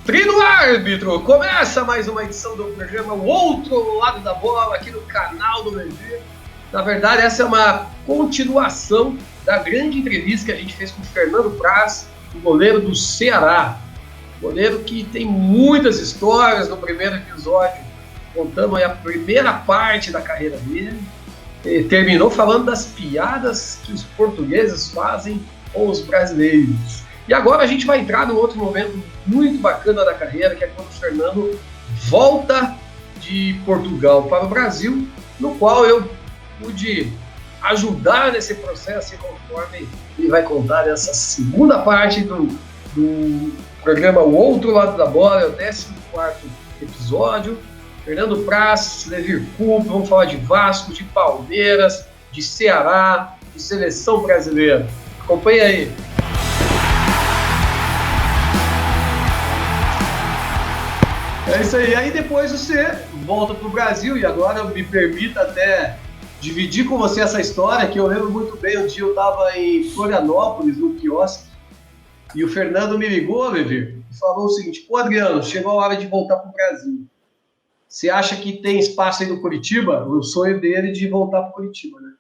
Trino Árbitro, começa mais uma edição do programa O Outro Lado da Bola aqui no canal do Levi. Na verdade, essa é uma continuação da grande entrevista que a gente fez com o Fernando Praz, o goleiro do Ceará. Goleiro que tem muitas histórias. No primeiro episódio, contamos aí a primeira parte da carreira dele. Ele terminou falando das piadas que os portugueses fazem com os brasileiros. E agora a gente vai entrar num outro momento muito bacana da carreira, que é quando o Fernando volta de Portugal para o Brasil, no qual eu pude ajudar nesse processo, conforme ele vai contar nessa segunda parte do programa O Outro Lado da Bola, é o 14º episódio. Fernando Praz, Levir Coupe, vamos falar de Vasco, de Palmeiras, de Ceará, de seleção brasileira. Acompanha aí. É isso aí. Aí depois você volta para o Brasil, e agora me permita até dividir com você essa história, que eu lembro muito bem. Um dia eu estava em Florianópolis, no quiosque, e o Fernando me ligou, Levir, e falou o seguinte: pô, Adriano, chegou a hora de voltar para o Brasil. Você acha que tem espaço aí no Curitiba? O sonho dele de voltar para o Curitiba, né?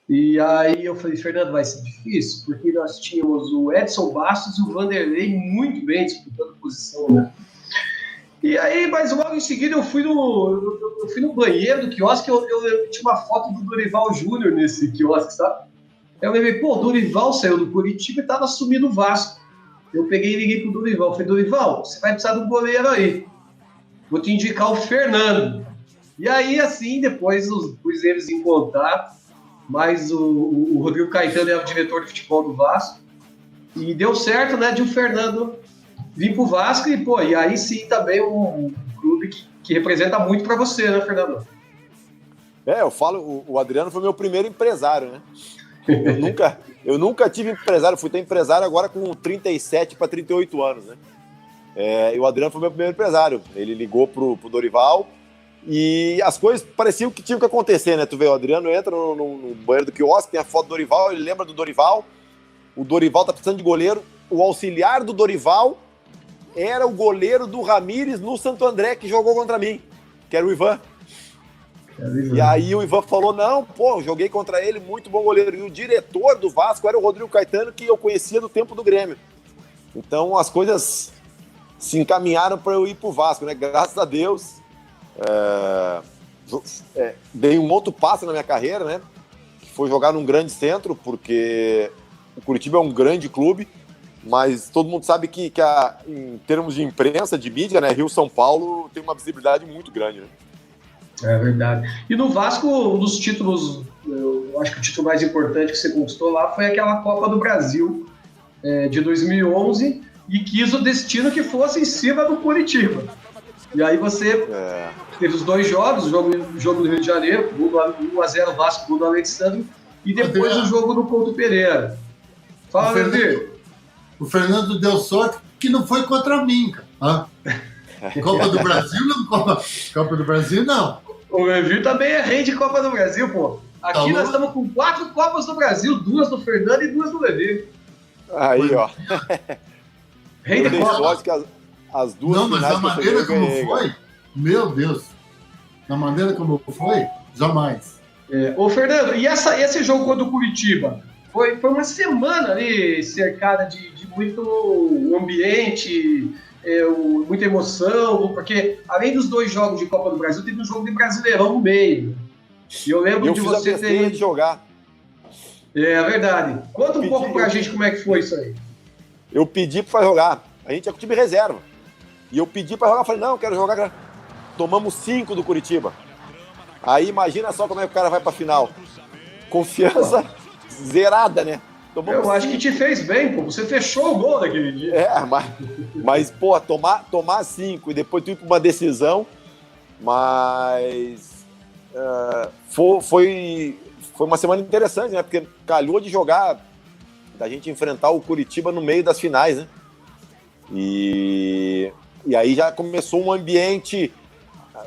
E aí eu falei: Fernando, vai ser difícil, porque nós tínhamos o Edson Bastos e o Vanderlei muito bem disputando posição, né? E aí, mas logo em seguida eu fui no banheiro do quiosque, eu tinha uma foto do Dorival Júnior nesse quiosque, sabe? Eu lembrei, pô, o Dorival saiu do Curitiba e tava assumindo o Vasco. Eu peguei e liguei pro Dorival, falei: Dorival, você vai precisar de um goleiro aí. Vou te indicar o Fernando. E aí, assim, depois pus eles em contato, mas o Rodrigo Caetano era o diretor de futebol do Vasco, e deu certo, né, de o Fernando vir pro Vasco, e, pô, e aí sim também um clube que representa muito para você, né, Fernando? Eu falo, o Adriano foi meu primeiro empresário, né? Eu nunca tive empresário, fui ter empresário agora com 37 para 38 anos, né? E o Adriano foi meu primeiro empresário. Ele ligou pro Dorival e as coisas pareciam que tinham que acontecer, né? Tu vê, o Adriano entra no banheiro do quiosque, tem a foto do Dorival, ele lembra do Dorival, o Dorival tá precisando de goleiro, o auxiliar do Dorival era o goleiro do Ramires no Santo André, que jogou contra mim, que era o Ivan. E aí o Ivan falou: não, pô, joguei contra ele, muito bom goleiro. E o diretor do Vasco era o Rodrigo Caetano, que eu conhecia do tempo do Grêmio. Então as coisas se encaminharam para eu ir pro Vasco, né? Graças a Deus, dei um outro passo na minha carreira, né? Que foi jogar num grande centro, porque o Curitiba é um grande clube, mas todo mundo sabe que em termos de imprensa, de mídia, né, Rio-São Paulo tem uma visibilidade muito grande, né? É verdade. E no Vasco, um dos títulos, eu acho que o título mais importante que você conquistou lá foi aquela Copa do Brasil de 2011, e quis o destino que fosse em cima do Curitiba. E aí você teve os dois jogos, o jogo do Rio de Janeiro, 1-0 Vasco, gol do Alexandre, e depois o jogo do Couto Pereira. Fala, Levi. O Fernando deu sorte que não foi contra mim, cara. Copa do Brasil não, Copa do Brasil não. O Levi também é rei de Copa do Brasil, pô. Aqui nós estamos com 4 Copas do Brasil, 2 do Fernando e 2 do Levi. Aí, ó. Rei de Copa. Que as duas não, mas da maneira como foi, meu Deus. Da maneira como foi, jamais. Ô, Fernando, e esse jogo contra o Curitiba? Foi uma semana ali cercada de muito ambiente, muita emoção, porque além dos 2 jogos de Copa do Brasil, teve um jogo de Brasileirão no meio. E eu lembro de você ter... de jogar. É verdade. Conta um pouco pra gente como é que foi isso aí. Eu pedi pra jogar. A gente é com o time reserva. E eu pedi pra jogar, falei: não, quero jogar. Tomamos 5 do Curitiba. Aí imagina só como é que o cara vai pra final. Confiança zerada, né? Tomamos eu acho que te fez bem, pô. Você fechou o gol naquele dia. Mas pô, tomar 5 e depois tu ir pra uma decisão, mas foi uma semana interessante, né? Porque calhou de jogar, da gente enfrentar o Curitiba no meio das finais, né? E aí já começou um ambiente.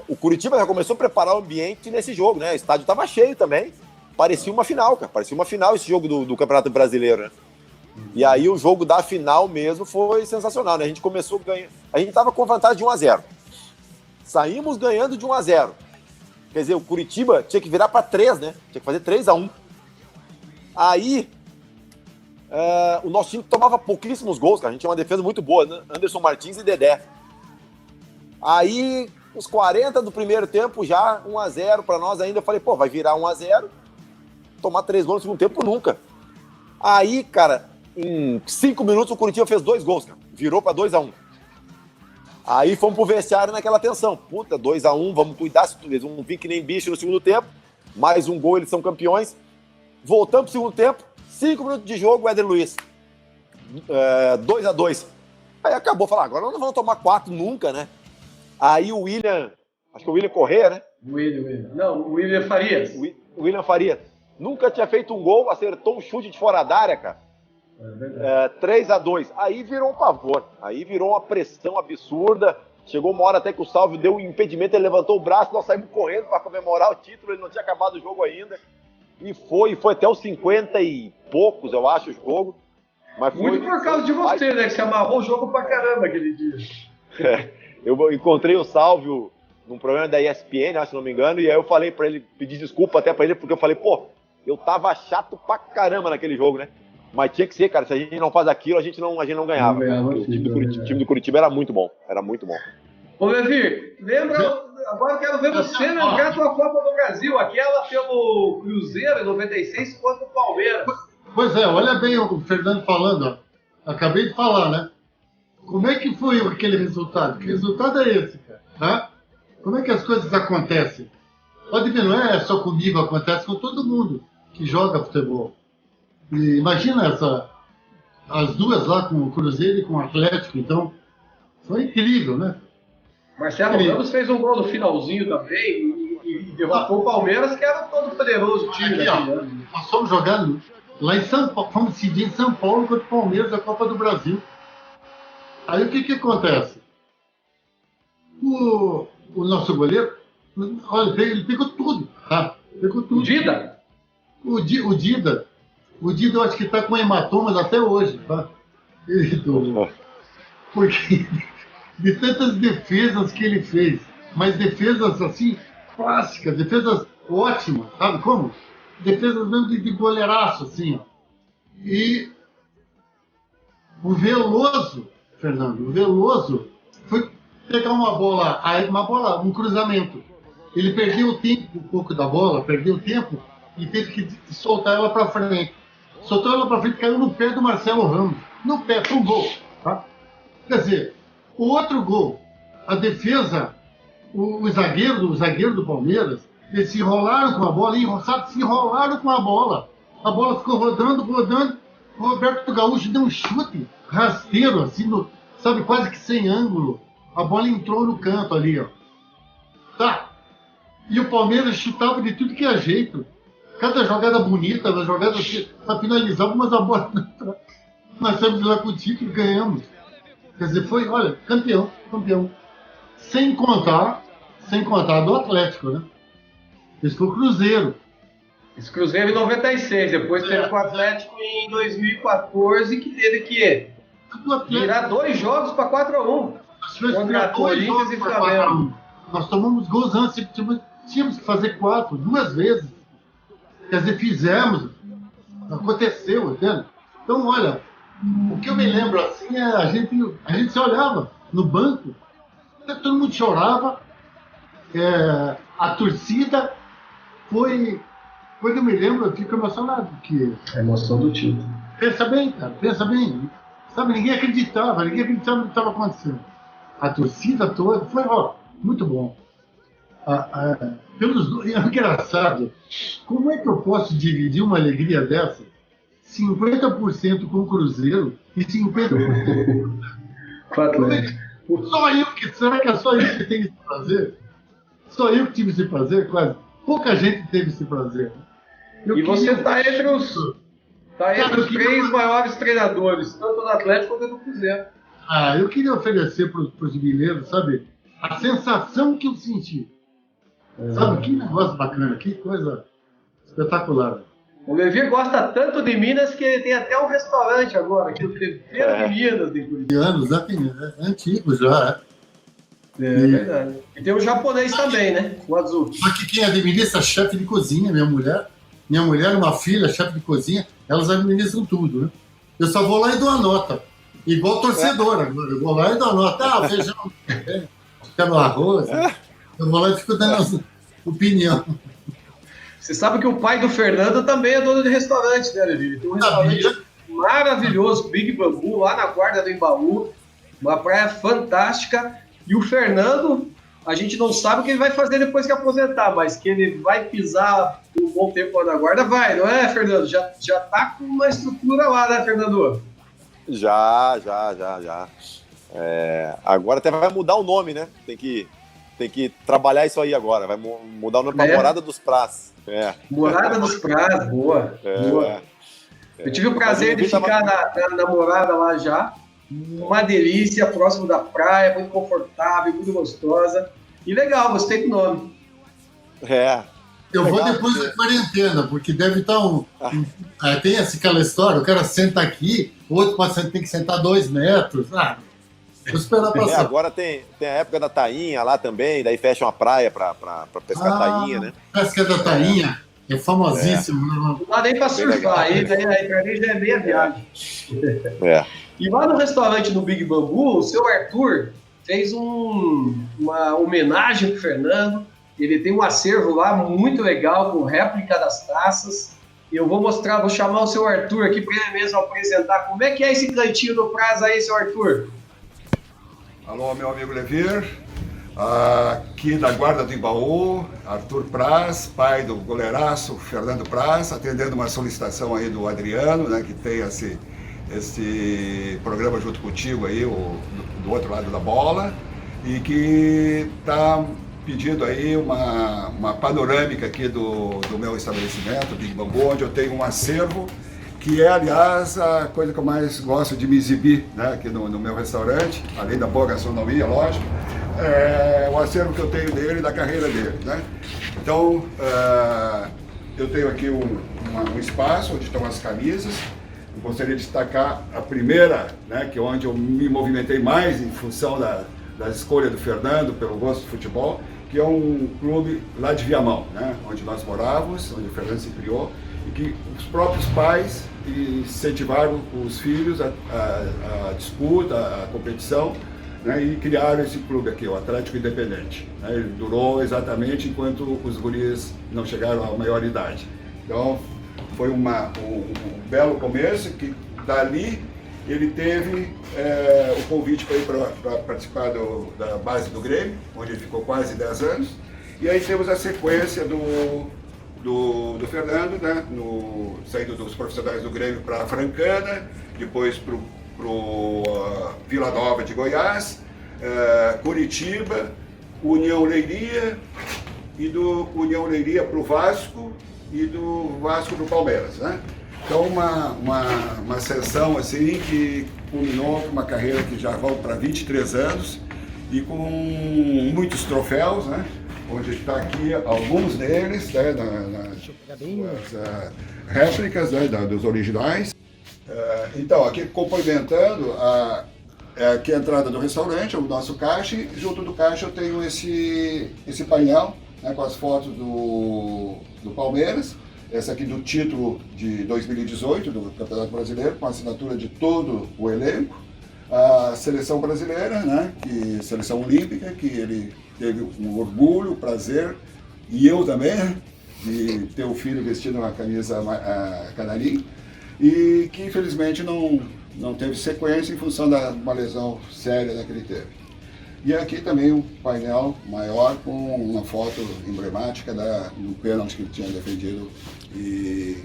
O Curitiba já começou a preparar o ambiente nesse jogo, né? O estádio estava cheio também. Parecia uma final, cara. Parecia uma final esse jogo do Campeonato Brasileiro, né? E aí o jogo da final mesmo foi sensacional, né? A gente começou ganhando. A gente tava com vantagem de 1-0. Saímos ganhando de 1-0. Quer dizer, o Curitiba tinha que virar para 3, né? Tinha que fazer 3-1. Aí, o nosso time tomava pouquíssimos gols, cara. A gente tinha uma defesa muito boa, né? Anderson Martins e Dedé. Aí, os 40 do primeiro tempo, já 1-0 para nós ainda. Eu falei, pô, vai virar 1-0. Tomar 3 gols no segundo tempo, nunca. Aí, cara, em 5 minutos o Curitiba fez 2 gols, cara. Virou para 2-1. Aí fomos pro vestiário naquela tensão. Puta, 2-1, vamos cuidar. Eles vão vir que nem bicho no segundo tempo. Mais um gol, eles são campeões. Voltamos pro segundo tempo. 5 minutos de jogo, Éder Luiz. 2-2. Aí acabou, falar, agora não vamos tomar 4 nunca, né? Aí o William, acho que o William Corrêa, né? O William Farias. O William Farias. Nunca tinha feito um gol, acertou um chute de fora da área, cara. 3-2. Aí virou um pavor. Aí virou uma pressão absurda. Chegou uma hora até que o Salvio deu um impedimento, ele levantou o braço, nós saímos correndo para comemorar o título, ele não tinha acabado o jogo ainda. E foi até os 50 e poucos, eu acho, o jogo. Mas foi, muito por causa de você, né? Que você amarrou o jogo pra caramba aquele dia. Eu encontrei o Salvio num programa da ESPN, acho, se não me engano, e aí eu falei pra ele, pedi desculpa até pra ele, porque eu falei, pô, eu tava chato pra caramba naquele jogo, né? Mas tinha que ser, cara, se a gente não faz aquilo, a gente não ganhava. O time do Curitiba era muito bom, Ô, Levi, lembra, agora eu quero ver você lembrar a tua Copa do Brasil, aquela pelo Cruzeiro em 96 contra o Palmeiras. Pois é, olha bem o Fernando falando, ó. Acabei de falar, né? Como é que foi aquele resultado? Que resultado é esse, cara? Tá? Como é que as coisas acontecem? Pode ver, não é só comigo, acontece com todo mundo que joga futebol. E imagina as duas lá com o Cruzeiro e com o Atlético, então foi incrível, né? Marcelo Ramos fez um gol no finalzinho também e derrotou o Palmeiras, que era todo poderoso time daquele ano. Nós fomos jogando lá em São Paulo, fomos decidir em São Paulo contra o Palmeiras, a Copa do Brasil. Aí o que acontece? O nosso goleiro, olha, ele pegou tudo, tá? Pegou tudo. Dida? O Dida, eu acho que está com hematomas até hoje, tá? Porque de tantas defesas que ele fez, mas defesas assim, clássicas, defesas ótimas, sabe como? Defesas mesmo de goleiraço, assim, ó. E o Veloso, Fernando, foi pegar uma bola, um cruzamento. Ele perdeu o tempo, um pouco da bola, e teve que soltar ela para frente. Soltou ela para frente, caiu no pé do Marcelo Ramos. No pé, foi um gol. Tá? Quer dizer, o outro gol, a defesa, o zagueiro do Palmeiras, eles se enrolaram com a bola, A bola ficou rodando. O Roberto Gaúcho deu um chute rasteiro, assim, sabe, quase que sem ângulo. A bola entrou no canto ali, ó. Tá. E o Palmeiras chutava de tudo que é jeito. Cada jogada bonita, uma jogada para finalizar, mas a bola não entrava. Nós saímos lá com o título e ganhamos. Quer dizer, foi, olha, campeão. Sem contar do Atlético, né? Esse foi o Cruzeiro. Esse Cruzeiro em 96, depois teve com o Atlético em 2014, que teve que virar 2 jogos para 4-1. Contra Corinthians e Flamengo. Nós tomamos gols antes, tínhamos que fazer 4, 2 vezes. Quer dizer, fizemos, aconteceu, entende? Então, olha, o que eu me lembro assim é a gente se olhava no banco, todo mundo chorava, a torcida foi. Quando eu me lembro, eu fico emocionado. Porque a emoção do título. Pensa bem, cara, Sabe, ninguém acreditava no que estava acontecendo. A torcida toda foi, muito bom. É engraçado. Como é que eu posso dividir uma alegria dessa? 50% com o Cruzeiro e 50% com o Atlético. Será que é só eu que tenho esse prazer? Só eu que tive esse prazer? Quase. Pouca gente teve esse prazer. Você está entre os 3 maiores treinadores, tanto do Atlético quanto do Cruzeiro. Eu queria oferecer para os mineiros, sabe, a sensação que eu senti. Sabe, que negócio bacana, que coisa espetacular. O Levi gosta tanto de Minas que ele tem até um restaurante agora, que é o Tempero de Minas. De Curitiba. Anos, é antigo já. É verdade. E tem o japonês também, né? O azul. Só que quem administra é chefe de cozinha, minha mulher. Minha mulher, uma filha, chefe de cozinha, elas administram tudo, né? Eu só vou lá e dou a nota. Igual torcedor agora. Eu vou lá e dou a nota. Feijão, fica no arroz. Eu vou lá e fico dando opinião. Você sabe que o pai do Fernando também é dono de restaurante, né, Levi? Tem um restaurante maravilhoso, Big Bambu, lá na Guarda do Embaú. Uma praia fantástica. E o Fernando, a gente não sabe o que ele vai fazer depois que aposentar, mas que ele vai pisar um bom tempo lá na Guarda, vai, não é, Fernando? Já tá com uma estrutura lá, né, Fernando? Já. Agora até vai mudar o nome, né? Tem que trabalhar isso aí agora. Vai mudar o nome para Morada dos Prás. Morada dos Prás, boa. Eu tive o prazer de ficar na Morada lá já. Uma delícia, próximo da praia, muito confortável, muito gostosa. E legal, gostei do nome. Eu vou depois da quarentena, porque deve estar tem aquela história, o cara senta aqui, o outro tem que sentar 2 metros. Vou esperar passar. Agora tem a época da tainha lá também, daí fecham a praia para pescar tainha, né? Pesca da tainha é famosíssimo. Não dá nem para surfar, aí pra mim já é meia viagem. E lá no restaurante do Big Bambu, o seu Arthur fez uma homenagem pro Fernando. Ele tem um acervo lá muito legal, com réplica das taças. Eu vou chamar o seu Arthur aqui para ele mesmo apresentar como é que é esse cantinho do Prás aí, seu Arthur. Alô, meu amigo Levir, aqui da Guarda do Embaú, Arthur Prás, pai do goleiraço Fernando Prás, atendendo uma solicitação aí do Adriano, né, que tem esse programa junto contigo aí, do outro lado da bola, e que está pedindo aí uma panorâmica aqui do meu estabelecimento, Big Bambu, onde eu tenho um acervo, que é, aliás, a coisa que eu mais gosto de me exibir, né, aqui no meu restaurante, além da boa gastronomia, lógico, é o acervo que eu tenho dele e da carreira dele, né? Então, eu tenho aqui um espaço onde estão as camisas. Eu gostaria de destacar a primeira, né, que é onde eu me movimentei mais em função da escolha do Fernando pelo gosto de futebol, que é um clube lá de Viamão, né, onde nós morávamos, onde o Fernando se criou, e que os próprios pais incentivaram os filhos a disputa, a competição, né, e criaram esse clube aqui, o Atlético Independente. Né, ele durou exatamente enquanto os guris não chegaram à maioridade. Então, foi um belo começo, que dali ele teve o convite para ir para participar da base do Grêmio, onde ele ficou quase 10 anos. E aí temos a sequência do Fernando, né, saindo dos profissionais do Grêmio para a Francana, depois para o Vila Nova de Goiás, Curitiba, União Leiria, e do União Leiria para o Vasco, e do Vasco para o Palmeiras, né? Então, uma ascensão assim que culminou com uma carreira que já vai para 23 anos e com muitos troféus, né? Onde está aqui alguns deles, né? Nas réplicas, né? Dos originais. Então, aqui complementando aqui a entrada do restaurante, o nosso caixa, e junto do caixa eu tenho esse painel, né, com as fotos do Palmeiras, essa aqui do título de 2018 do Campeonato Brasileiro, com a assinatura de todo o elenco, a seleção brasileira, né, seleção olímpica, que ele teve um orgulho, prazer, e eu também, né, de ter o filho vestindo uma camisa canarinho, e que infelizmente não teve sequência em função de uma lesão séria que ele teve. E aqui também um painel maior com uma foto emblemática do pênalti que ele tinha defendido e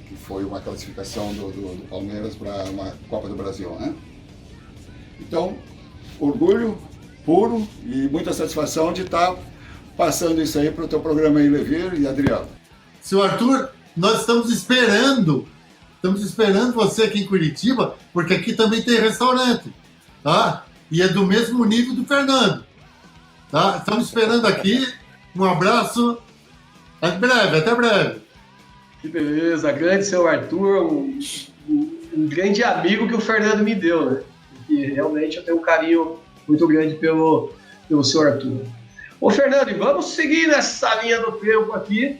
que foi uma classificação do Palmeiras para uma Copa do Brasil, né? Então, orgulho puro e muita satisfação de estar passando isso aí para o teu programa aí, Levir e Adriano. Seu Arthur, nós estamos esperando você aqui em Curitiba, porque aqui também tem restaurante, tá? E é do mesmo nível do Fernando, tá? Estamos esperando aqui, um abraço, até breve. Que beleza, grande seu Arthur, um grande amigo que o Fernando me deu, né? E realmente eu tenho um carinho muito grande pelo seu Arthur. Ô Fernando, e vamos seguir nessa linha do tempo aqui.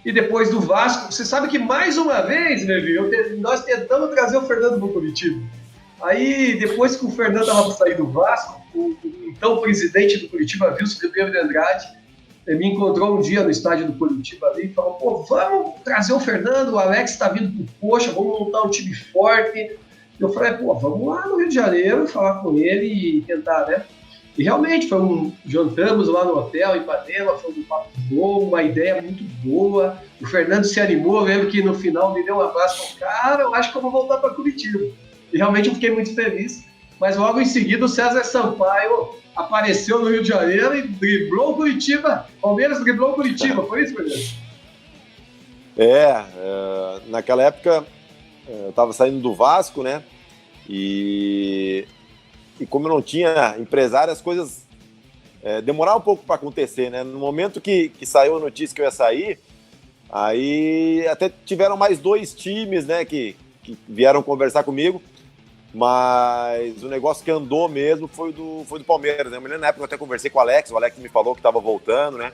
E depois do Vasco, você sabe que mais uma vez, Levi, nós tentamos trazer o Fernando para o Curitiba. Aí, depois que o Fernando estava para sair do Vasco, o então presidente do Curitiba, Wilson Ribeiro de Andrade, me encontrou um dia no estádio do Curitiba ali e falou: pô, vamos trazer o Fernando, o Alex está vindo pro Coxa, vamos montar um time forte. Eu falei: pô, vamos lá no Rio de Janeiro falar com ele e tentar, né? E realmente, jantamos lá no hotel, em Ipanema, foi um papo bom, uma ideia muito boa. O Fernando se animou, eu lembro que no final me deu um abraço e falou: cara, eu acho que eu vou voltar para Curitiba. E realmente eu fiquei muito feliz. Mas logo em seguida o César Sampaio apareceu no Rio de Janeiro e driblou o Curitiba. Palmeiras driblou o Curitiba, foi isso, Fernando? Naquela época eu estava saindo do Vasco, né? E como eu não tinha empresário, as coisas demoraram um pouco para acontecer, né? No momento que saiu a notícia que eu ia sair, aí até tiveram mais 2 times, né, que vieram conversar comigo, mas o negócio que andou mesmo foi do Palmeiras, né? Eu me lembro na época eu até conversei com o Alex me falou que estava voltando, né?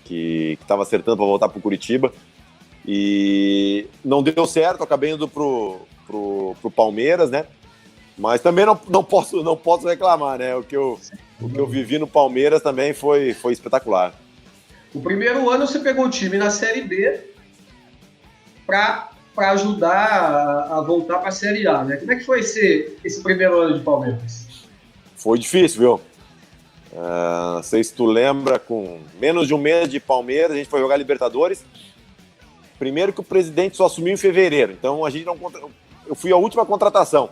Que estava acertando para voltar para o Curitiba, e não deu certo, acabei indo pro Palmeiras, né? Mas também não posso reclamar, né? O que eu vivi no Palmeiras também foi espetacular. O primeiro ano você pegou o time na Série B para ajudar a voltar para a Série A, né? Como é que foi esse primeiro ano de Palmeiras? Foi difícil, viu? Não sei se tu lembra, com menos de um mês de Palmeiras, a gente foi jogar Libertadores. Primeiro que o presidente só assumiu em fevereiro, então eu fui a última contratação.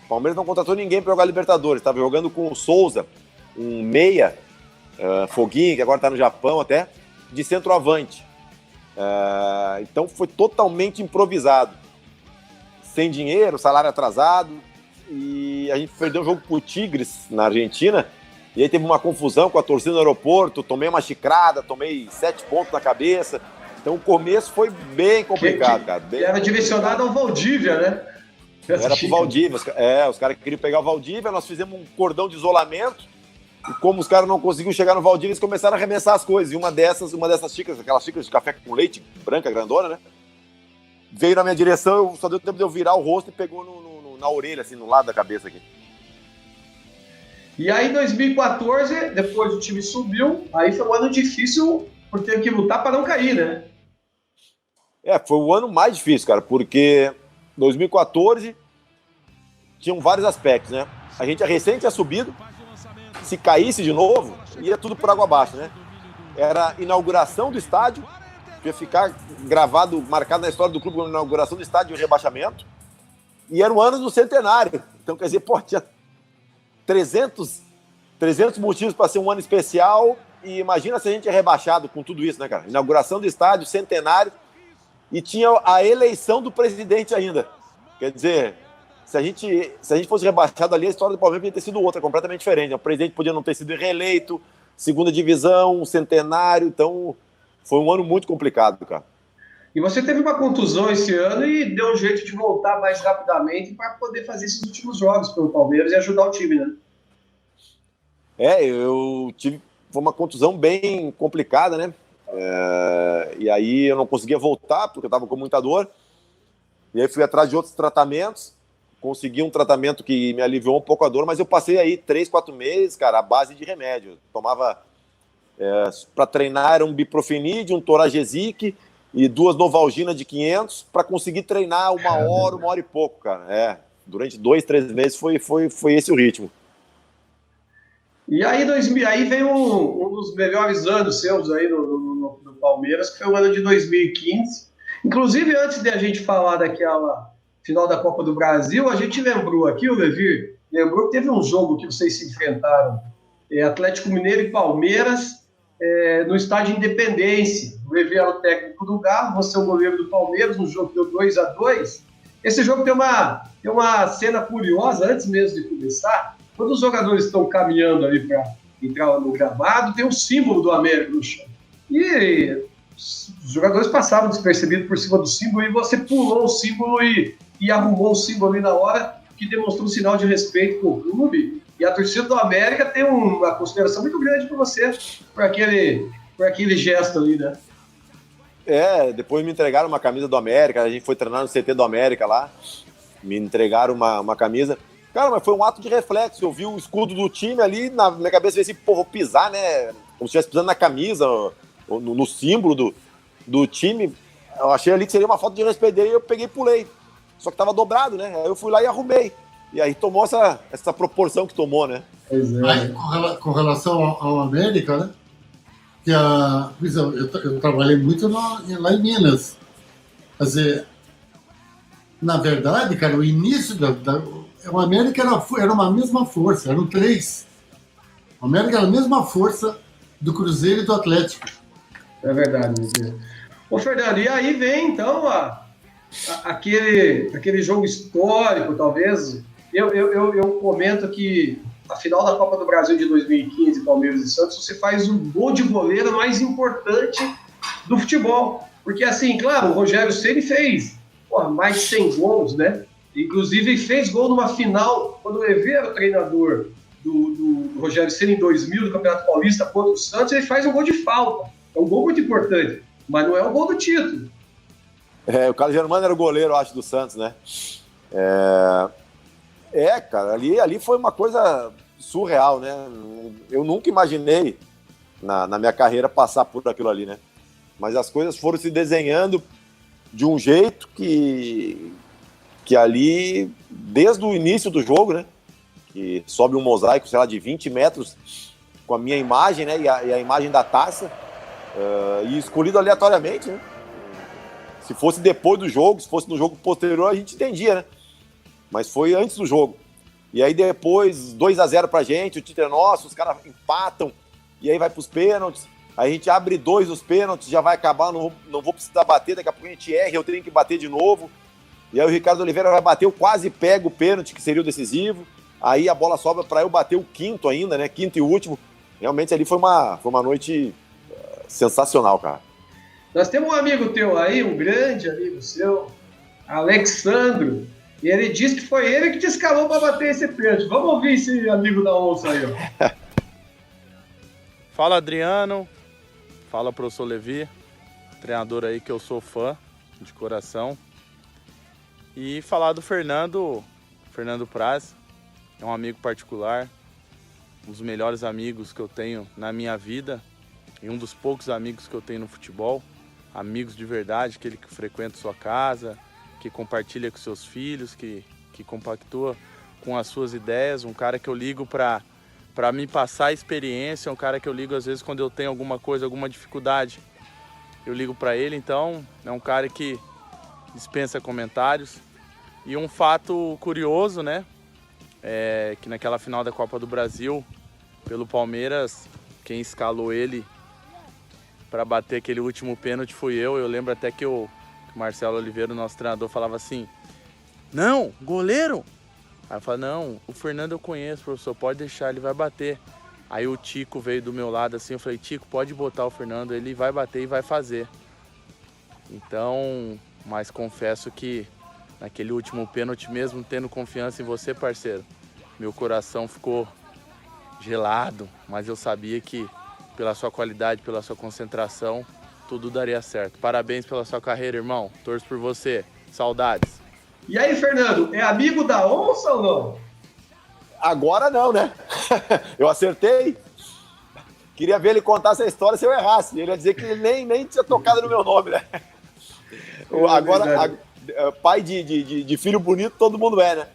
O Palmeiras não contratou ninguém para jogar Libertadores. Estava jogando com o Souza, um meia, Foguinho, que agora está no Japão até, de centroavante. Então foi totalmente improvisado. Sem dinheiro, salário atrasado. E a gente perdeu o jogo pro Tigres, na Argentina. E aí teve uma confusão com a torcida no aeroporto. Tomei uma chicrada, tomei 7 pontos na cabeça. Então o começo foi bem complicado, cara. Era direcionado ao Valdívia, né? Era pro Valdívia. Os caras queriam pegar o Valdívia, nós fizemos um cordão de isolamento. E como os caras não conseguiam chegar no Valdívia, eles começaram a arremessar as coisas. E uma dessas xícaras, aquelas xícaras de café com leite, branca, grandona, né? Veio na minha direção, só deu tempo de eu virar o rosto e pegou na orelha, assim, no lado da cabeça aqui. E aí, em 2014, depois o time subiu, aí foi um ano difícil, porque teve que lutar para não cair, né? Foi o ano mais difícil, cara, porque 2014 tinham vários aspectos, né? A gente recém tinha subido, se caísse de novo, ia tudo por água abaixo, né? Era a inauguração do estádio, ia ficar gravado, marcado na história do clube como inauguração do estádio e o rebaixamento, e era o ano do centenário. Então, quer dizer, tinha 300 motivos para ser um ano especial, e imagina se a gente é rebaixado com tudo isso, né, cara? Inauguração do estádio, centenário, e tinha a eleição do presidente ainda. Quer dizer, se a gente fosse rebaixado ali, a história do Palmeiras podia ter sido outra, completamente diferente. O presidente podia não ter sido reeleito, segunda divisão, centenário, então foi um ano muito complicado, cara. E você teve uma contusão esse ano e deu um jeito de voltar mais rapidamente para poder fazer esses últimos jogos pelo Palmeiras e ajudar o time, né? Eu tive uma contusão bem complicada, né? E aí eu não conseguia voltar porque eu estava com muita dor. E aí fui atrás de outros tratamentos. Consegui um tratamento que me aliviou um pouco a dor, mas eu passei aí 3, 4 meses, cara, à base de remédio. Eu tomava, para treinar, era um Biprofenid, um Toragesic e 2 Novalgina de 500 para conseguir treinar 1 hora e pouco, cara. Durante 2, 3 meses foi esse o ritmo. E aí, aí veio um dos melhores anos seus aí no Palmeiras, que foi o ano de 2015. Inclusive, antes de a gente falar daquela final da Copa do Brasil, a gente lembrou aqui, o Levi, lembrou que teve um jogo que vocês se enfrentaram, Atlético Mineiro e Palmeiras, no estádio Independência. O Levi era o técnico do Galo, você é o goleiro do Palmeiras, um jogo que deu 2-2. Esse jogo tem uma cena curiosa, antes mesmo de começar. Quando os jogadores estão caminhando ali para entrar no gramado, tem um símbolo do América no chão. E os jogadores passavam despercebidos por cima do símbolo e você pulou o símbolo e arrumou o símbolo ali na hora, que demonstrou um sinal de respeito com o clube. E a torcida do América tem uma consideração muito grande por você, por aquele gesto ali, né? Depois me entregaram uma camisa do América, a gente foi treinar no CT do América lá, me entregaram uma camisa. Cara, mas foi um ato de reflexo, eu vi o escudo do time ali, na minha cabeça veio assim, pô, vou pisar, né, como se estivesse pisando na camisa, no símbolo do time. Eu achei ali que seria uma falta de respeito dele e eu peguei e pulei. Só que tava dobrado, né, aí eu fui lá e arrumei. E aí tomou essa proporção que tomou, né. Aí, com relação ao América, né, que eu trabalhei muito lá em Minas. Quer dizer, na verdade, cara, o início o América era uma mesma força, eram três. O América era a mesma força do Cruzeiro e do Atlético. É verdade. Ô, Fernando, e aí vem, então, aquele jogo histórico, talvez. Eu comento que a final da Copa do Brasil de 2015, Palmeiras e Santos, você faz o gol de goleiro mais importante do futebol. Porque, assim, claro, o Rogério Ceni fez mais de 100 gols, né? Inclusive, fez gol numa final, quando o Levê era o treinador do Rogério Ceni em 2000, do Campeonato Paulista contra o Santos, ele faz um gol de falta. É um gol muito importante, mas não é o gol do título. O Carlos Germano era o goleiro, eu acho, do Santos, né? Cara, ali foi uma coisa surreal, né? Eu nunca imaginei, na minha carreira, passar por aquilo ali, né? Mas as coisas foram se desenhando de um jeito que ali, desde o início do jogo, né? Que sobe um mosaico, sei lá, de 20 metros com a minha imagem, né? E a imagem da taça, e escolhido aleatoriamente, né? Se fosse depois do jogo, se fosse no jogo posterior, a gente entendia, né? Mas foi antes do jogo. E aí depois, 2-0 pra gente, o título é nosso, os caras empatam, e aí vai pros pênaltis. Aí a gente abre 2 os pênaltis, já vai acabar, não vou precisar bater, daqui a pouco a gente erra, eu tenho que bater de novo. E aí o Ricardo Oliveira vai bater, eu quase pego o pênalti, que seria o decisivo. Aí a bola sobra para eu bater o quinto ainda, né? Quinto e último. Realmente ali foi uma noite sensacional, cara. Nós temos um amigo teu aí, um grande amigo seu, Alexandro, e ele disse que foi ele que te escalou para bater esse pênalti. Vamos ouvir esse amigo da onça aí, ó. Fala, Adriano. Fala, professor Levi, treinador aí que eu sou fã de coração. E falar do Fernando Praz, é um amigo particular, um dos melhores amigos que eu tenho na minha vida e um dos poucos amigos que eu tenho no futebol, amigos de verdade, aquele que frequenta sua casa, que compartilha com seus filhos, que compactua com as suas ideias, um cara que eu ligo para me passar a experiência, um cara que eu ligo às vezes quando eu tenho alguma coisa, alguma dificuldade, eu ligo para ele. Então é um cara que dispensa comentários. E um fato curioso, né, que naquela final da Copa do Brasil, pelo Palmeiras, quem escalou ele para bater aquele último pênalti fui eu. Eu lembro até que o Marcelo Oliveira, o nosso treinador, falava assim: não, goleiro. Aí eu falei: não, o Fernando eu conheço, professor, pode deixar, ele vai bater. Aí o Tico veio do meu lado assim, eu falei: Tico, pode botar o Fernando, ele vai bater e vai fazer. Então, mas confesso que naquele último pênalti, mesmo tendo confiança em você, parceiro, meu coração ficou gelado, mas eu sabia que pela sua qualidade, pela sua concentração, tudo daria certo. Parabéns pela sua carreira, irmão. Torço por você. Saudades. E aí, Fernando, é amigo da onça ou não? Agora não, né? Eu acertei. Queria ver ele contar essa história se eu errasse. Ele ia dizer que ele nem tinha tocado no meu nome, né? Agora, pai de filho bonito, todo mundo é, né?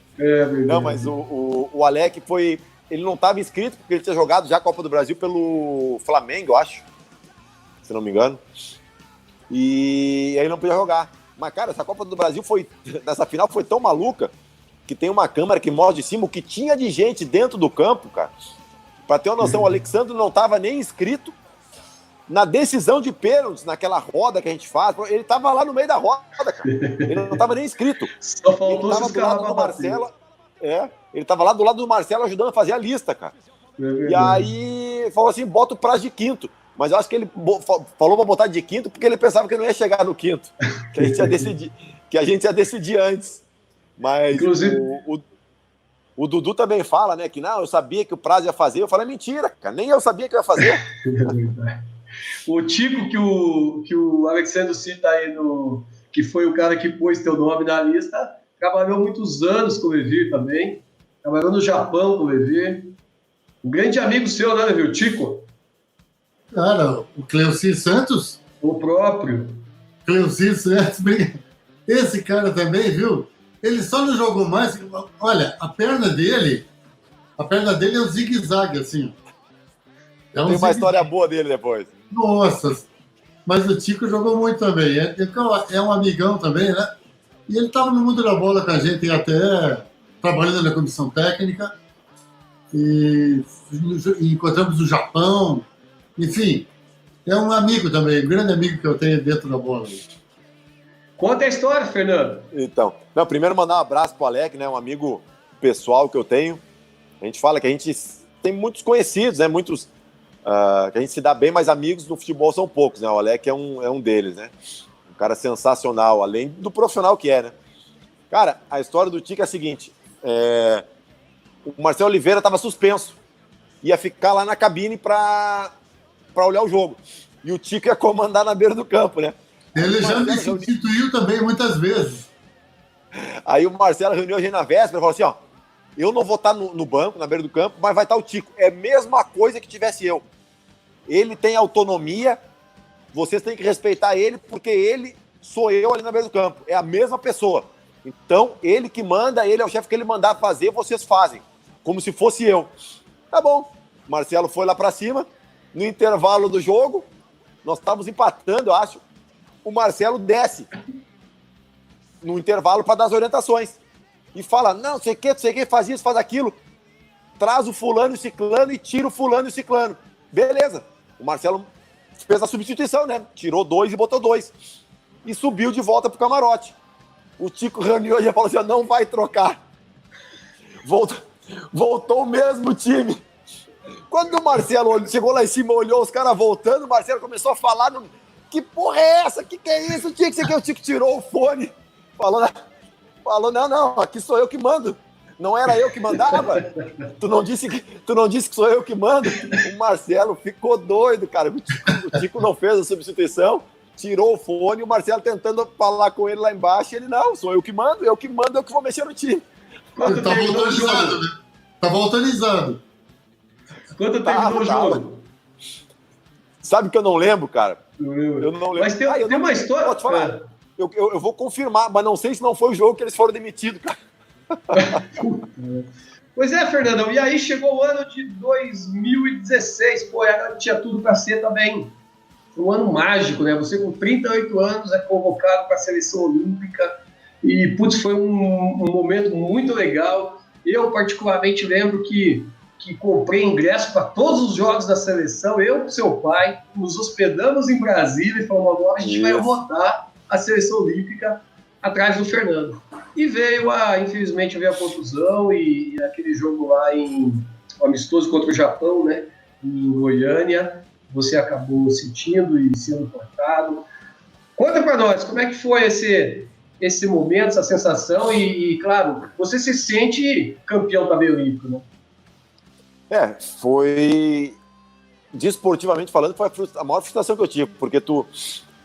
Não, mas o Alec foi... Ele não estava inscrito, porque ele tinha jogado já a Copa do Brasil pelo Flamengo, eu acho. Se não me engano. E aí ele não podia jogar. Mas, cara, essa Copa do Brasil nessa final foi tão maluca que tem uma câmera que mostra de cima o que tinha de gente dentro do campo, cara. Pra ter uma noção, o Alexandre não estava nem inscrito na decisão de pênaltis, naquela roda que a gente faz. Ele estava lá no meio da roda, cara. Ele não estava nem inscrito. Só faltou ele estava do lado do Marcelo. Ele estava lá do lado do Marcelo ajudando a fazer a lista, cara. E aí falou assim: bota o prazo de quinto. Mas eu acho que ele falou para botar de quinto porque ele pensava que não ia chegar no quinto. Que a gente ia decidir antes. Mas Inclusive... o Dudu também fala, né? Que não, eu sabia que o Praz ia fazer. Eu falei, mentira, cara. Nem eu sabia que eu ia fazer. O Tico que o Alexandre cita aí, que foi o cara que pôs teu nome na lista, trabalhou muitos anos com o Levi também. Trabalhou no Japão com o Levi. Um grande amigo seu, né, Levi? O Tico. Cara, o Cleuci Santos? O próprio. Cleuci Santos, esse cara também, viu? Ele só não jogou mais. Olha, a perna dele é um zigue-zague, assim. Tem uma história boa dele depois. Nossa, mas o Tico jogou muito também. É um amigão também, né? E ele estava no mundo da bola com a gente até trabalhando na comissão técnica. E encontramos no Japão. Enfim, é um amigo também, um grande amigo que eu tenho dentro da bola. Conta a história, Fernando. Então, primeiro mandar um abraço pro Alec, né? Um amigo pessoal que eu tenho. A gente fala que a gente tem muitos conhecidos, né? Muitos que a gente se dá bem, mas amigos no futebol são poucos, né? O Alec é um deles, né? Um cara sensacional, além do profissional que é, né? Cara, a história do Tico é a seguinte: o Marcelo Oliveira estava suspenso, ia ficar lá na cabine para olhar o jogo. E o Tico ia comandar na beira do campo, né? Ele já me substituiu também muitas vezes. Aí o Marcelo reuniu a gente na véspera e falou assim, ó, eu não vou estar no banco, na beira do campo, mas vai estar o Tico. É a mesma coisa que tivesse eu. Ele tem autonomia, vocês têm que respeitar ele, porque ele sou eu ali na beira do campo. É a mesma pessoa. Então, ele que manda, ele é o chefe que ele mandar fazer, vocês fazem. Como se fosse eu. Tá bom. O Marcelo foi lá pra cima. No intervalo do jogo, nós estávamos empatando, eu acho. O Marcelo desce no intervalo para dar as orientações. E fala, não sei o que, faz isso, faz aquilo. Traz o fulano e o ciclano e tira o fulano e o ciclano. Beleza. O Marcelo fez a substituição, né? Tirou 2 e botou 2. E subiu de volta pro camarote. O Tico reuniu e já falou assim, não vai trocar. Voltou o mesmo time. Quando o Marcelo chegou lá em cima, olhou os caras voltando, o Marcelo começou a falar, que porra é essa? Que é isso? O Tico tirou o fone. Falou, não, aqui sou eu que mando. Não era eu que mandava? Tu não disse que sou eu que mando? O Marcelo ficou doido, cara. O Tico não fez a substituição, tirou o fone, o Marcelo tentando falar com ele lá embaixo, ele, não, sou eu que mando, eu que vou mexer no time. Ele tava autorizado, né? Tava autorizado. Quanto terminou o jogo? Sabe que eu não lembro, cara? Eu não lembro. Mas tem uma história... Pode falar. Eu vou confirmar, mas não sei se não foi o jogo que eles foram demitidos, cara. Pois é, Fernandão. E aí chegou o ano de 2016. Pô, tinha tudo para ser também um ano mágico, né? Você com 38 anos é convocado para a seleção olímpica. E, putz, foi um momento muito legal. Eu, particularmente, lembro que comprei ingresso para todos os jogos da seleção, eu com seu pai, nos hospedamos em Brasília e falamos, agora a gente vai rodar a seleção olímpica atrás do Fernando. E infelizmente veio a contusão e aquele jogo lá amistoso contra o Japão, né, em Goiânia, você acabou sentindo e sendo cortado. Conta para nós, como é que foi esse momento, essa sensação e, claro, você se sente campeão também olímpico, né? Foi, desportivamente falando, foi a maior frustração que eu tive, porque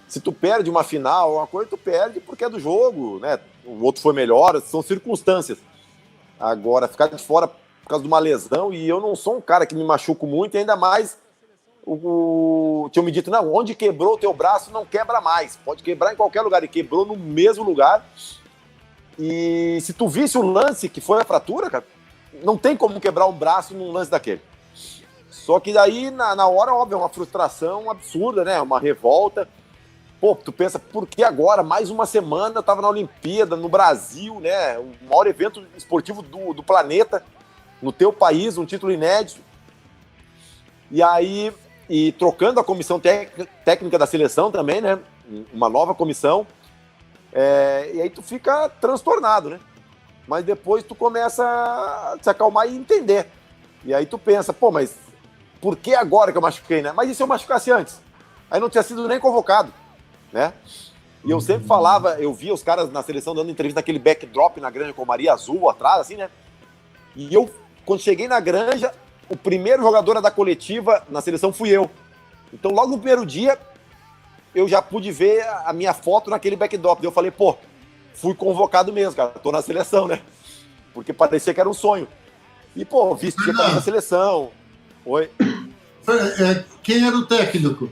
se tu perde uma final, uma coisa tu perde porque é do jogo, né? O outro foi melhor, são circunstâncias. Agora, ficar de fora por causa de uma lesão, e eu não sou um cara que me machuco muito, e ainda mais tinham me dito, não, onde quebrou o teu braço não quebra mais, pode quebrar em qualquer lugar, e quebrou no mesmo lugar. E se tu visse o lance que foi a fratura, cara, não tem como quebrar um braço num lance daquele. Só que daí, na hora, óbvio, é uma frustração absurda, né? Uma revolta. Pô, tu pensa, por que agora? Mais uma semana eu tava na Olimpíada, no Brasil, né? O maior evento esportivo do planeta, no teu país, um título inédito. E aí, trocando a comissão técnica da seleção também, né? Uma nova comissão. E aí tu fica transtornado, né? Mas depois tu começa a se acalmar e entender. E aí tu pensa, pô, mas por que agora que eu machuquei, né? Mas e se eu machucasse antes? Aí não tinha sido nem convocado, né? E eu sempre falava, eu via os caras na seleção dando entrevista naquele backdrop na Granja com Maria Azul atrás, assim, né? E eu, quando cheguei na Granja, o primeiro jogador da coletiva na seleção fui eu. Então, logo no primeiro dia, eu já pude ver a minha foto naquele backdrop. Daí eu falei, pô, fui convocado mesmo, cara. Tô na seleção, né? Porque parecia que era um sonho. E, pô, vesti a camisa da seleção. Oi? Quem era o técnico?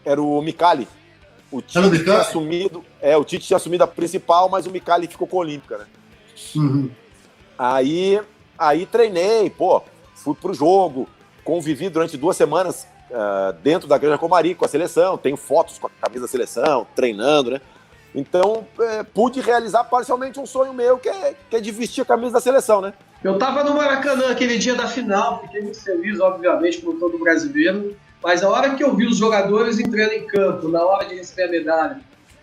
Era o Micali. O Tite tinha assumido. O Tite tinha assumido a principal, mas o Micali ficou com a Olímpica, né? Uhum. Aí treinei, pô, fui pro jogo, convivi durante 2 semanas dentro da Granja Comari com a seleção, tenho fotos com a camisa da seleção, treinando, né? Então, pude realizar parcialmente um sonho meu, que é de vestir a camisa da seleção, né? Eu tava no Maracanã aquele dia da final, fiquei muito feliz, obviamente, como todo brasileiro, mas a hora que eu vi os jogadores entrando em campo, na hora de receber a medalha,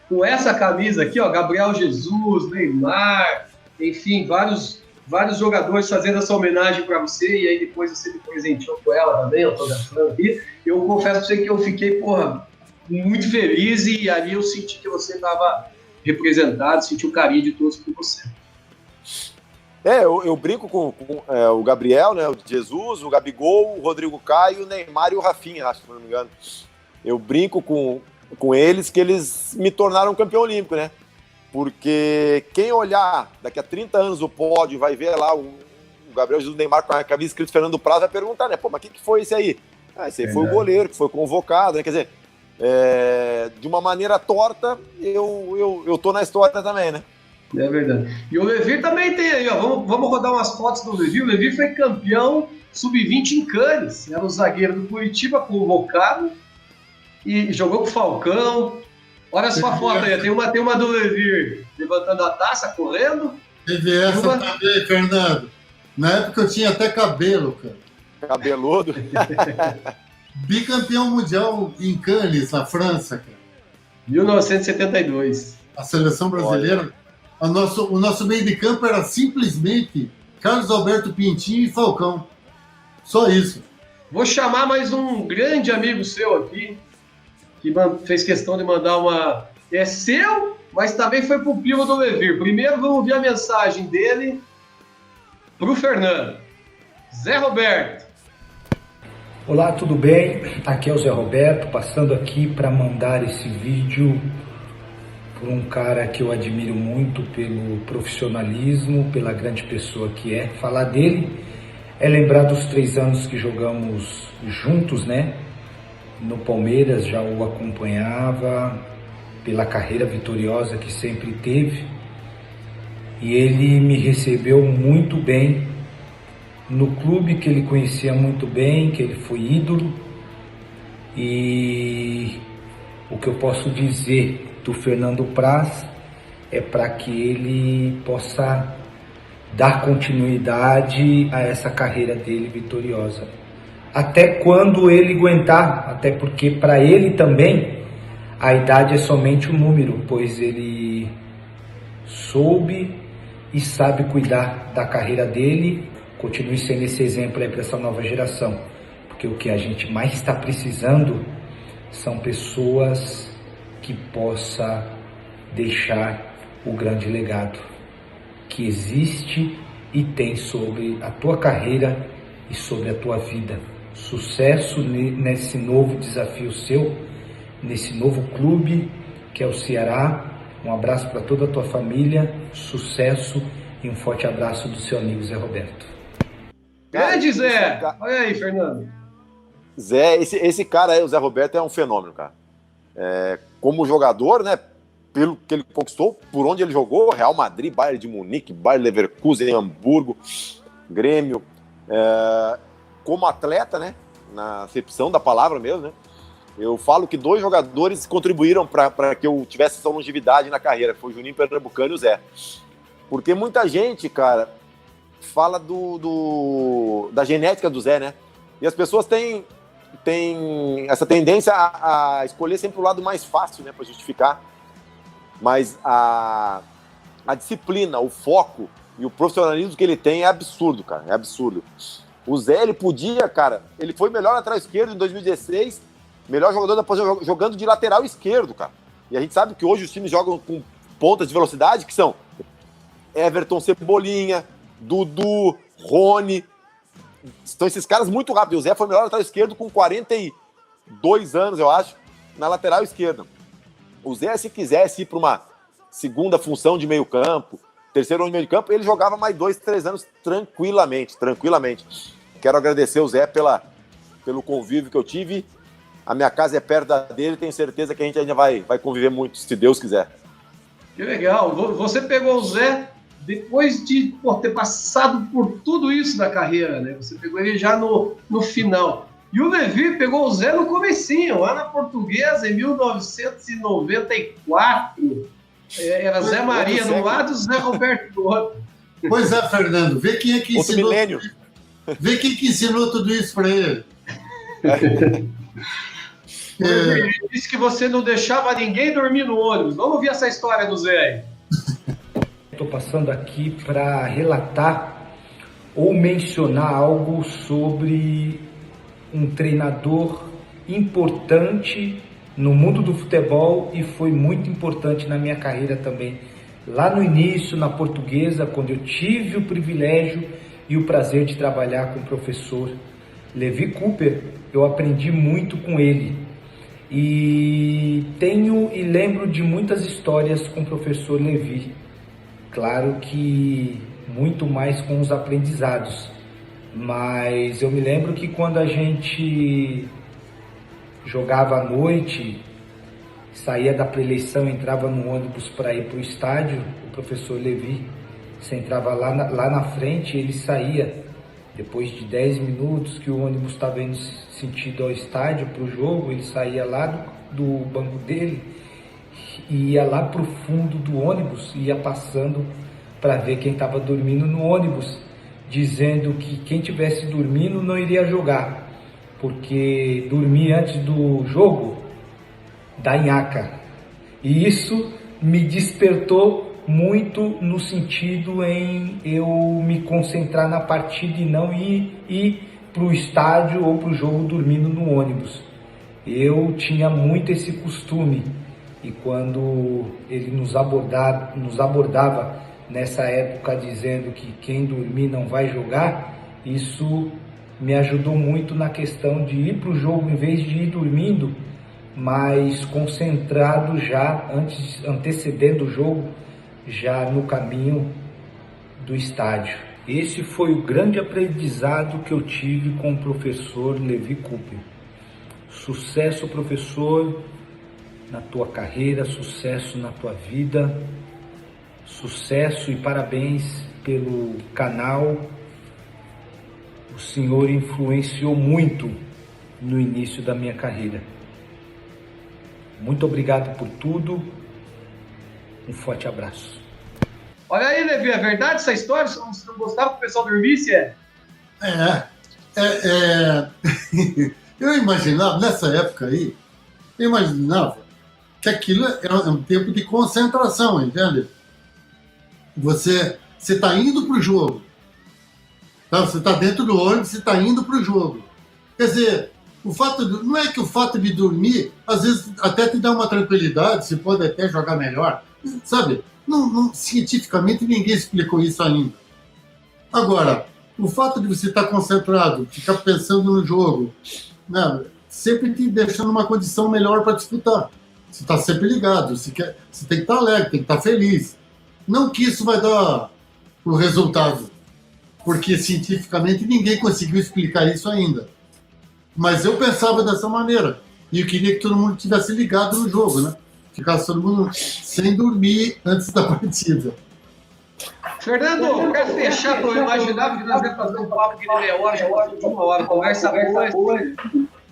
com essa camisa aqui, ó, Gabriel Jesus, Neymar, enfim, vários jogadores fazendo essa homenagem para você, e aí depois você me presenteou com ela também, autografando aqui. Eu confesso pra você que eu fiquei, porra, muito feliz, e ali eu senti que você estava representado, senti o carinho de todos por você. Eu brinco com o Gabriel, né, o Jesus, o Gabigol, o Rodrigo Caio, o Neymar e o Rafinha, acho, se não me engano. Eu brinco com eles que eles me tornaram campeão olímpico, né? Porque quem olhar daqui a 30 anos o pódio vai ver lá o Gabriel Jesus, o Neymar com a camisa escrito Fernando Praz, vai perguntar, né? Pô, mas que foi esse aí? Esse aí foi o goleiro que foi convocado, né? Quer dizer, de uma maneira torta, eu tô na história também, né? É verdade. E o Levi também tem aí, ó. Vamos rodar umas fotos do Levi. O Levi foi campeão sub-20 em Cannes. Era o zagueiro do Curitiba, convocado. E jogou com o Falcão. Olha só a foto aí. Tem uma do Levi levantando a taça, correndo. Teve essa também, Fernando. Na época eu tinha até cabelo, cara. Cabeludo. Bicampeão mundial em Cannes, na França, cara. 1972. A seleção brasileira. O nosso meio de campo era simplesmente Carlos Alberto Pintinho e Falcão. Só isso. Vou chamar mais um grande amigo seu aqui, que fez questão de mandar uma... É seu, mas também foi pro primo do Levi. Primeiro vamos ouvir a mensagem dele pro Fernando. Zé Roberto. Olá, tudo bem? Aqui é o Zé Roberto, passando aqui para mandar esse vídeo por um cara que eu admiro muito pelo profissionalismo, pela grande pessoa que é. Falar dele é lembrar dos 3 anos que jogamos juntos, né? No Palmeiras, já o acompanhava pela carreira vitoriosa que sempre teve. E ele me recebeu muito bem no clube que ele conhecia muito bem, que ele foi ídolo. E o que eu posso dizer do Fernando Praz é para que ele possa dar continuidade a essa carreira dele vitoriosa. Até quando ele aguentar, até porque para ele também a idade é somente um número, pois ele soube e sabe cuidar da carreira dele. Continue sendo esse exemplo aí para essa nova geração, porque o que a gente mais está precisando são pessoas que possa deixar o grande legado que existe e tem sobre a tua carreira e sobre a tua vida. Sucesso nesse novo desafio seu, nesse novo clube que é o Ceará. Um abraço para toda a tua família, sucesso e um forte abraço do seu amigo Zé Roberto. Grande Zé! Olha aí, Fernando. Zé, esse cara aí, o Zé Roberto, é um fenômeno, cara. Como jogador, né, pelo que ele conquistou, por onde ele jogou, Real Madrid, Bayern de Munique, Bayer Leverkusen, Hamburgo, Grêmio, como atleta, né, na acepção da palavra mesmo, né, eu falo que 2 jogadores contribuíram para que eu tivesse essa longevidade na carreira, foi o Juninho Pernambucano e o Zé, porque muita gente, cara, fala da genética do Zé, né, e as pessoas têm essa tendência a escolher sempre o lado mais fácil, né, para justificar. Mas a disciplina, o foco e o profissionalismo que ele tem é absurdo, cara, é absurdo. O Zé, ele podia, cara, ele foi melhor lateral esquerdo em 2016, melhor jogador da posição, jogando de lateral esquerdo, cara. E a gente sabe que hoje os times jogam com pontas de velocidade, que são Everton, Cebolinha, Dudu, Rony. São esses caras muito rápidos. O Zé foi melhor lateral esquerdo com 42 anos, eu acho, na lateral esquerda. O Zé, se quisesse ir para uma segunda função de meio campo, terceiro de meio campo, ele jogava mais 2, 3 anos tranquilamente. Quero agradecer o Zé pelo convívio que eu tive. A minha casa é perto da dele, tenho certeza que a gente ainda vai conviver muito, se Deus quiser. Que legal. Você pegou o Zé depois de ter passado por tudo isso da carreira, né? Você pegou ele já no final. E o Levi pegou o Zé no comecinho, lá na Portuguesa, em 1994. Era Zé Maria de um lado e Zé Roberto do outro. Pois é, Fernando. Vê quem é que ensinou. Vê quem que ensinou tudo isso para ele. Ele disse que você não deixava ninguém dormir no ônibus. Vamos ouvir essa história do Zé aí. Estou passando aqui para relatar ou mencionar algo sobre um treinador importante no mundo do futebol e foi muito importante na minha carreira também. Lá no início, na Portuguesa, quando eu tive o privilégio e o prazer de trabalhar com o professor Levi Cooper, eu aprendi muito com ele. E tenho e lembro de muitas histórias com o professor Levi. Claro que muito mais com os aprendizados. Mas eu me lembro que quando a gente jogava à noite, saía da preleição, entrava no ônibus para ir para o estádio, o professor Levi, você entrava lá na frente, ele saía, depois de 10 minutos que o ônibus estava indo sentido ao estádio, para o jogo, ele saía lá do banco dele e ia lá para o fundo do ônibus, ia passando para ver quem estava dormindo no ônibus, dizendo que quem tivesse dormindo não iria jogar, porque dormir antes do jogo dá nhaca. E isso me despertou muito no sentido em eu me concentrar na partida e não ir para o estádio ou para o jogo dormindo no ônibus. Eu tinha muito esse costume e quando ele nos abordava nessa época dizendo que quem dormir não vai jogar, isso me ajudou muito na questão de ir para o jogo em vez de ir dormindo, mas concentrado já, antecedendo o jogo, já no caminho do estádio. Esse foi o grande aprendizado que eu tive com o professor Levi Cooper. Sucesso, professor, na tua carreira, sucesso na tua vida, sucesso e parabéns pelo canal. O senhor influenciou muito no início da minha carreira. Muito obrigado por tudo. Um forte abraço. Olha aí, Levi, é verdade essa história? Você não gostava que o pessoal dormisse? Eu imaginava, nessa época aí, que aquilo é um tempo de concentração, entende? Você está indo para o jogo. Tá? Você está dentro do ônibus, você está indo para o jogo. Quer dizer, não é que o fato de dormir, às vezes até te dá uma tranquilidade, você pode até jogar melhor, sabe? Não, cientificamente ninguém explicou isso ainda. Agora, o fato de você estar concentrado, ficar pensando no jogo, né, sempre te deixa numa condição melhor para disputar. Você está sempre ligado, você tem que estar alegre, tem que estar feliz. Não que isso vai dar o resultado, porque cientificamente ninguém conseguiu explicar isso ainda. Mas eu pensava dessa maneira. E eu queria que todo mundo estivesse ligado no jogo, né? Ficasse todo mundo sem dormir antes da partida. Fernando, para fechar, eu imaginava que nós ia fazer um papo de meia hora, já de uma hora. Conversa boa,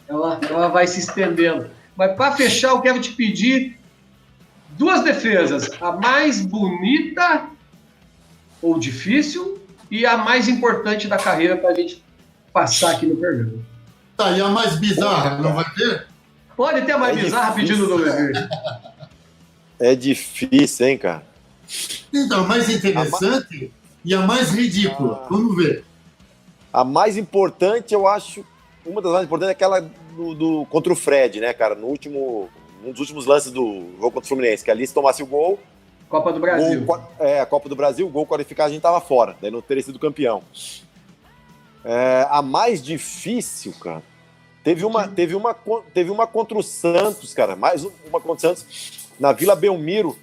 ela vai se estendendo. Mas para fechar, eu quero te pedir 2 defesas. A mais bonita ou difícil e a mais importante da carreira para a gente passar aqui no programa. Tá, e a mais bizarra, não vai ter? Pode ter a mais bizarra pedindo do Levi. É difícil, hein, cara? Então, a mais interessante e a mais ridícula. Vamos ver. A mais importante, eu acho, uma das mais importantes é aquela contra o Fred, né, cara? Um dos últimos lances do jogo contra o Fluminense, que ali se tomasse o gol... Copa do Brasil. A Copa do Brasil, o gol qualificado, a gente tava fora, daí não teria sido campeão. A mais difícil, cara, teve uma contra o Santos, cara, mais uma contra o Santos, na Vila Belmiro,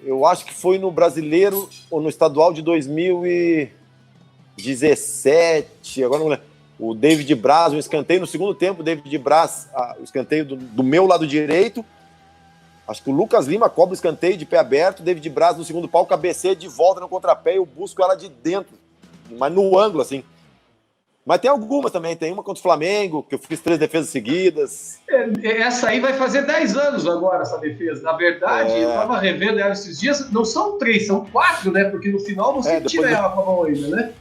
eu acho que foi no Brasileiro ou no Estadual de 2017, agora não lembro. O David Braz, um escanteio no segundo tempo, o David Braz, o escanteio do meu lado direito, acho que o Lucas Lima cobra o escanteio de pé aberto, o David Braz no segundo pau, cabeceia de volta no contrapé, eu busco ela de dentro, mas no ângulo, assim. Mas tem algumas também, tem uma contra o Flamengo, que eu fiz 3 defesas seguidas. Essa aí vai fazer 10 anos agora, essa defesa. Na verdade, eu estava revendo ela esses dias, não são 3, são 4, né? Porque no final você tira ela com a mão ainda, né?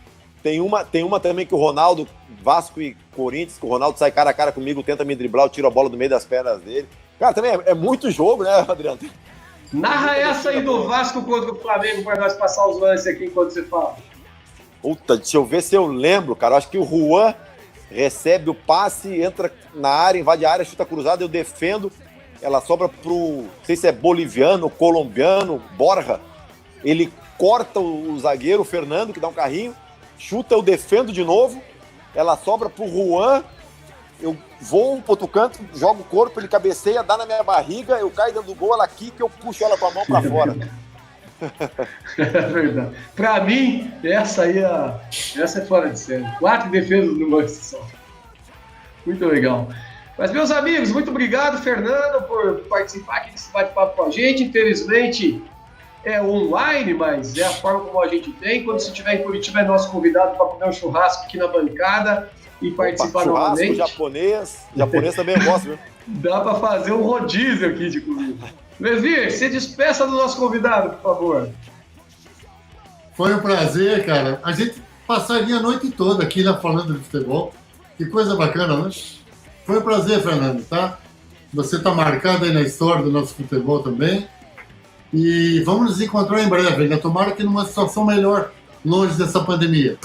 Tem uma também que o Ronaldo, Vasco e Corinthians, que o Ronaldo sai cara a cara comigo, tenta me driblar, eu tiro a bola do meio das pernas dele. Cara, também é muito jogo, né, Adriano? Narra essa aí do Vasco contra o Flamengo para nós passar os lances aqui enquanto você fala. Puta, deixa eu ver se eu lembro, cara. Acho que o Juan recebe o passe, entra na área, invade a área, chuta cruzada, eu defendo. Ela sobra pro, não sei se é boliviano, colombiano, Borja. Ele corta o zagueiro, o Fernando, que dá um carrinho, chuta, eu defendo de novo. Ela sobra pro Juan, eu vou pro outro canto, jogo o corpo, ele cabeceia, dá na minha barriga, eu caio dentro do gol, ela quica, eu puxo ela com a mão pra fora. É verdade. Pra mim, essa é fora de série. 4 defesas no lance só. Muito legal. Mas, meus amigos, muito obrigado, Fernando, por participar aqui desse bate-papo com a gente. Infelizmente, é online, mas é a forma como a gente tem. Quando você estiver em Curitiba, é nosso convidado para comer um churrasco aqui na bancada e participar novamente. Japonês também eu gosto, viu? Dá para fazer um rodízio aqui de comida. Levir, se despeça do nosso convidado, por favor. Foi um prazer, cara. A gente passaria a noite toda aqui, né, falando de futebol. Que coisa bacana, né? Foi um prazer, Fernando, tá? Você tá marcado aí na história do nosso futebol também. E vamos nos encontrar em breve, ainda. Tomara que numa situação melhor, longe dessa pandemia.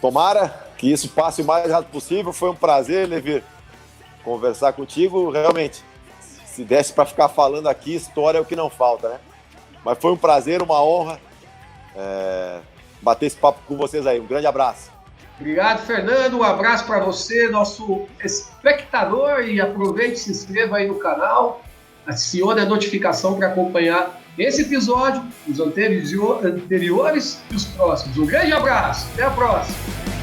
Tomara que isso passe o mais rápido possível. Foi um prazer, Levir, conversar contigo. Realmente, se desse para ficar falando aqui, história é o que não falta, né? Mas foi um prazer, uma honra bater esse papo com vocês aí. Um grande abraço. Obrigado, Fernando. Um abraço para você, nosso espectador. E aproveite, se inscreva aí no canal. Acione a notificação para acompanhar esse episódio, os anteriores e os próximos. Um grande abraço. Até a próxima.